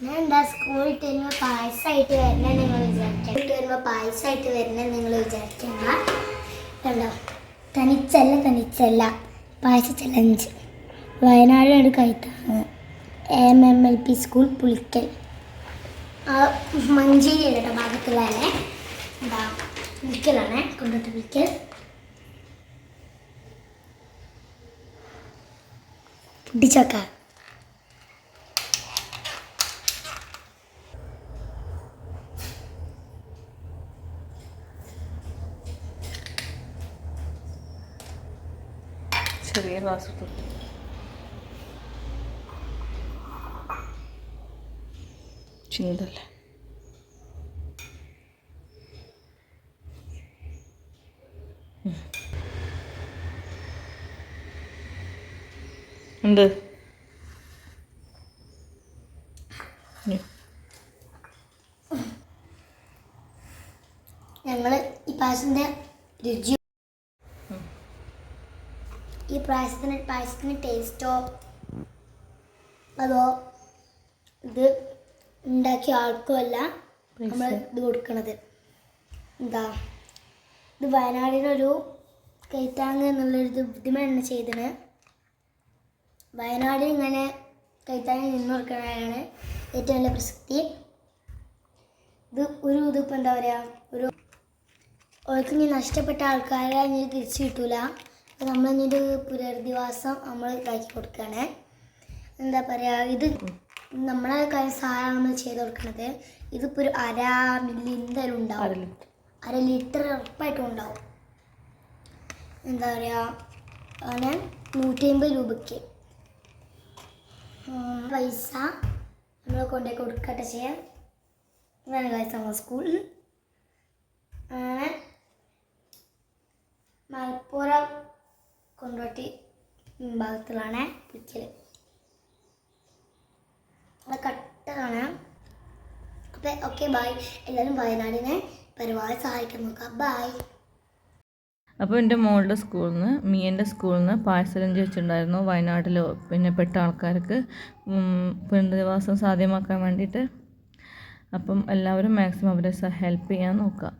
ഞാൻ എന്താ സ്കൂളിൽ വരുമ്പോൾ പായസമായിട്ട് വരണേ നിങ്ങൾ വിചാരിക്കണം. വരുമ്പോൾ പായസമായിട്ട് വരണേ നിങ്ങൾ വിചാരിക്കണ്ട. കണ്ടോ, തനിച്ചല്ല പായസ ചലഞ്ച്. വയനാട് കൈത്താണ് MMLP സ്കൂൾ പുളിക്കൽ. മഞ്ചേരി കേട്ടോ ഭാഗത്തുള്ളതല്ലേ. എന്താ പുളിക്കലാണ്, കൊണ്ടോട്ട് പുളിക്കൽ. പൊട്ടിച്ചോക്ക. ചെറിയ ഗ്ലാസ് ചിന്തല്ലേ. ഉണ്ട് ഞങ്ങൾ ഈ പായസത്തിൻ്റെ രുചി, ഈ പായസത്തിന് ടേസ്റ്റോ അതോ ഇത് ഉണ്ടാക്കിയ ആൾക്കോ അല്ല നമ്മൾ ഇത് കൊടുക്കണത്. എന്താ ഇത് വയനാടിനൊരു കൈത്താങ് എന്നുള്ളൊരു ബുദ്ധിമുട്ടാണ് ചെയ്തത്. വയനാടിന് ഇങ്ങനെ കൈത്താങ്ങിൽ നിന്ന് കൊടുക്കണതാണ് ഏറ്റവും നല്ല പ്രസക്തി. ഇതിപ്പോൾ എന്താ പറയുക, അവർക്ക് ഇനി നഷ്ടപ്പെട്ട ആൾക്കാരെ ഇനി തിരിച്ചു കിട്ടൂല. അപ്പോൾ നമ്മളിഞ്ഞൊരു പുനരധിവാസം നമ്മൾ ഇതാക്കി കൊടുക്കുകയാണ്. എന്താ പറയുക, ഇത് നമ്മളെ കാര്യം സഹായമാണ് നമ്മൾ ചെയ്ത് കൊടുക്കുന്നത്. ഇതിപ്പോൾ ഒരു 1/2 മില്ലി എന്തായാലും ഉണ്ടാവും, 1/2 ലിറ്റർ ഉറപ്പായിട്ടും ഉണ്ടാവും. എന്താ പറയുക, അങ്ങനെ 150 രൂപയ്ക്ക് പൈസ നമ്മൾ കൊണ്ടുപോയി കൊടുക്കട്ടെ ചെയ്യാം. ഇതാണ് കാര്യം നമ്മൾ സ്കൂളിൽ. അങ്ങനെ മലപ്പുറം കൊണ്ടോട്ടി ഭാഗത്തിലാണ് പിടിക്കൽ. അത് കട്ടാണ്. അപ്പം ഓക്കെ, ബായ്. എല്ലാവരും വയനാടിനെ പരമാവധി സഹായിക്കാൻ നോക്കാം. ബായ്. അപ്പോൾ എൻ്റെ മോളുടെ സ്കൂളിൽ നിന്ന്, മിയൻ്റെ സ്കൂളിൽ നിന്ന് പാഴ്സലഞ്ച് വെച്ചിട്ടുണ്ടായിരുന്നു വയനാട്ടിൽ പിന്നെ പെട്ട ആൾക്കാർക്ക് പുനരധിവാസം സാധ്യമാക്കാൻ വേണ്ടിയിട്ട്. അപ്പം എല്ലാവരും മാക്സിമം അവരെ ഹെൽപ്പ് ചെയ്യാൻ നോക്കുക.